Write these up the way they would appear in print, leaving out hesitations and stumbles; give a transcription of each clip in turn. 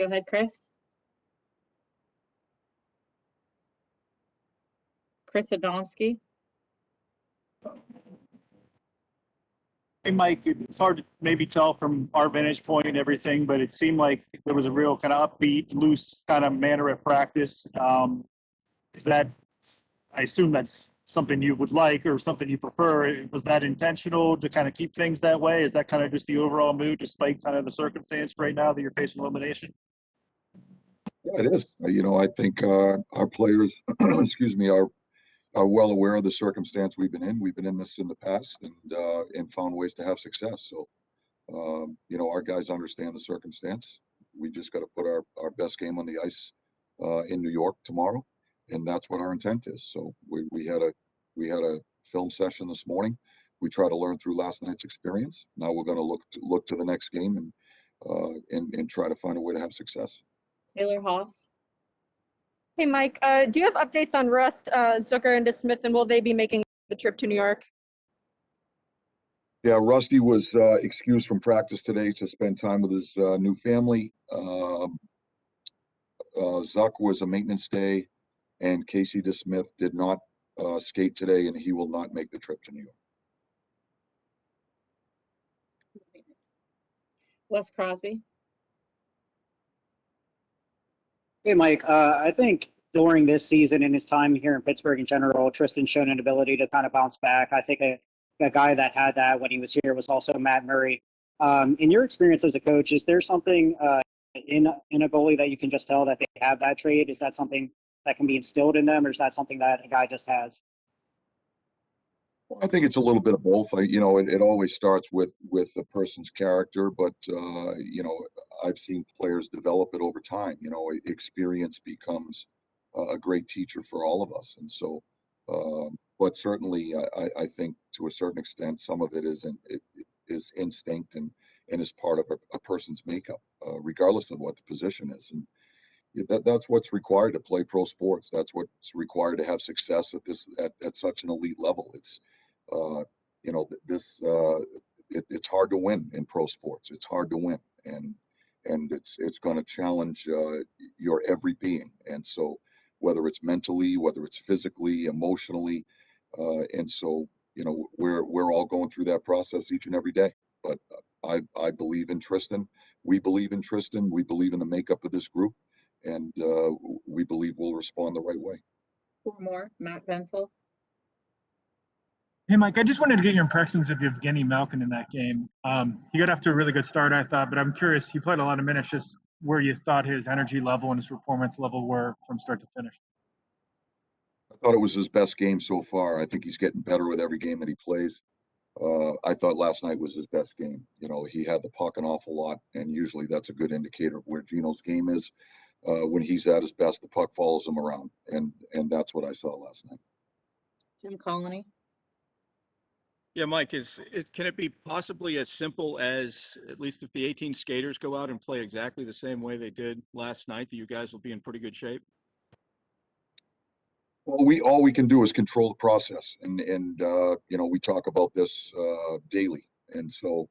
Go ahead, Chris. Chris Adamski. Hey, Mike, it's hard to maybe tell from our vantage point and everything, but it seemed like there was a real kind of upbeat, loose kind of manner at practice. Is that, I assume that's something you would like or something you prefer. Was that intentional to kind of keep things that way? Is that kind of just the overall mood despite kind of the circumstance right now that you're facing elimination? Yeah, it is. I think our players, excuse me, are well aware of the circumstance we've been in. We've been in this in the past and found ways to have success. So, our guys understand the circumstance. We just got to put our best game on the ice in New York tomorrow, and that's what our intent is. So we had a film session this morning. We tried to learn through last night's experience. Now we're going to look to the next game and try to find a way to have success. Taylor Haas. Hey, Mike, do you have updates on Rust, Zucker, and DeSmith, and will they be making the trip to New York? Yeah, Rusty was excused from practice today to spend time with his new family. Zuck was a maintenance day, and Casey DeSmith did not skate today, and he will not make the trip to New York. Wes Crosby. Hey, Mike, I think during this season and his time here in Pittsburgh in general, Tristan's shown an ability to kind of bounce back. I think a guy that had that when he was here was also Matt Murray. In your experience as a coach, is there something in a goalie that you can just tell that they have that trait? Is that something that can be instilled in them, or is that something that a guy just has? Well, I think it's a little bit of both. It always starts with a person's character, but I've seen players develop it over time. Experience becomes a great teacher for all of us, and so. But certainly, I think to a certain extent, some of it is instinct and is part of a person's makeup, regardless of what the position is. And that's what's required to play pro sports. That's what's required to have success at such an elite level. It's it's hard to win in pro sports. It's hard to win, and it's going to challenge your every being. And so, whether it's mentally, whether it's physically, emotionally, and so we're all going through that process each and every day. But I believe in Tristan. We believe in Tristan. We believe in the makeup of this group, and we believe we'll respond the right way. 4 more. Matt Bensel. Hey, Mike, I just wanted to get your impressions of Evgeny Malkin in that game. He got off to a really good start, I thought, but I'm curious, he played a lot of minutes, just where you thought his energy level and his performance level were from start to finish. I thought it was his best game so far. I think he's getting better with every game that he plays. I thought last night was his best game. He had the puck an awful lot, and usually that's a good indicator of where Gino's game is. When he's at his best, the puck follows him around, and that's what I saw last night. Jim Colony. Yeah, Mike, can it be possibly as simple as, at least if the 18 skaters go out and play exactly the same way they did last night, that you guys will be in pretty good shape? Well, all we can do is control the process, and we talk about this daily, and so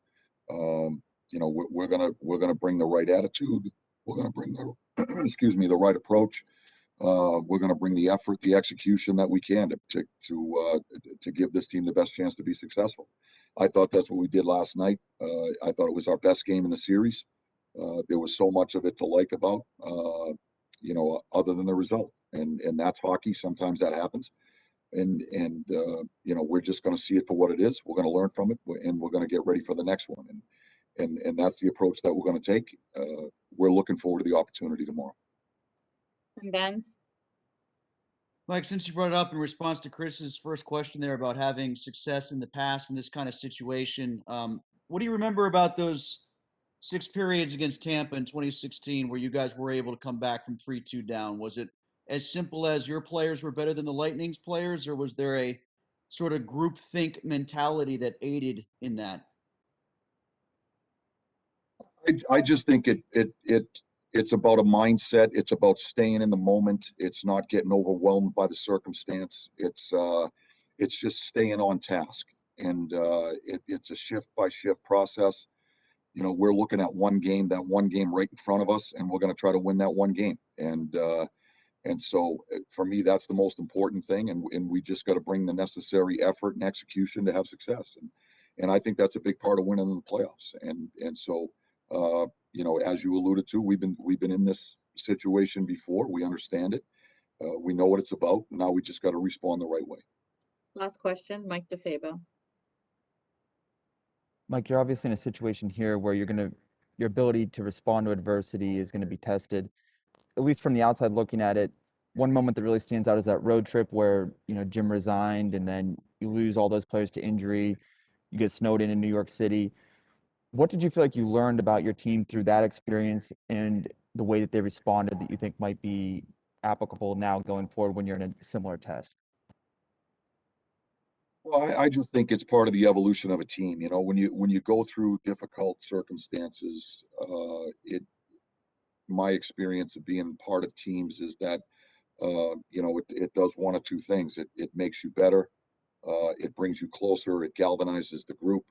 we're gonna bring the right attitude. We're gonna bring the the right approach. We're going to bring the effort, the execution that we can to give this team the best chance to be successful. I thought that's what we did last night. I thought it was our best game in the series. There was so much of it to like about, other than the result. And that's hockey. Sometimes that happens. And we're just going to see it for what it is. We're going to learn from it, and we're going to get ready for the next one. And that's the approach that we're going to take. We're looking forward to the opportunity tomorrow. And Benz. Mike, since you brought it up in response to Chris's first question there about having success in the past in this kind of situation, what do you remember about those 6 periods against Tampa in 2016 where you guys were able to come back from 3-2 down? Was it as simple as your players were better than the Lightning's players, or was there a sort of groupthink mentality that aided in that? I just think it's about a mindset. It's about staying in the moment. It's not getting overwhelmed by the circumstance. It's just staying on task. And it's a shift by shift process. you know, we're looking at that one game right in front of us, and we're going to try to win that one game. And so for me, that's the most important thing. And we just got to bring the necessary effort and execution to have success. And I think that's a big part of winning in the playoffs. And so, you know, as you alluded to, we've been in this situation before. We understand it. We know what it's about. Now we just got to respond the right way. Last question, Mike DeFabo. Mike, you're obviously in a situation here where your ability to respond to adversity is going to be tested. At least from the outside looking at it, one moment that really stands out is that road trip where, you know, Jim resigned and then you lose all those players to injury. You get snowed in New York City. What did you feel like you learned about your team through that experience and the way that they responded that you think might be applicable now going forward when you're in a similar test? Well, I just think it's part of the evolution of a team. You know, when you go through difficult circumstances, my experience of being part of teams is that you know, it does one of two things. It makes you better. It brings you closer. It galvanizes the group.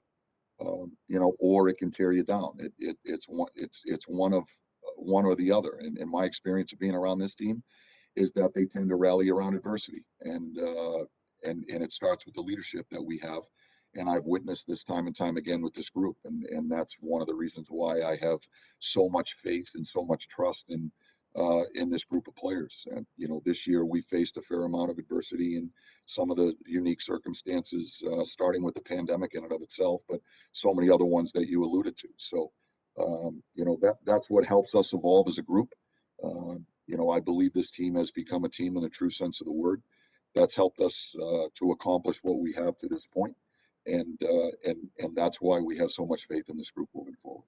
You know, or it can tear you down. It's one of one or the other. And in my experience of being around this team, is that they tend to rally around adversity, and it starts with the leadership that we have. And I've witnessed this time and time again with this group, and that's one of the reasons why I have so much faith and so much trust in this group of players. And you know, this year we faced a fair amount of adversity and some of the unique circumstances, starting with the pandemic in and of itself, but so many other ones that you alluded to. So, you know, that's what helps us evolve as a group. You know, I believe this team has become a team in the true sense of the word. That's helped us to accomplish what we have to this point, and that's why we have so much faith in this group moving forward.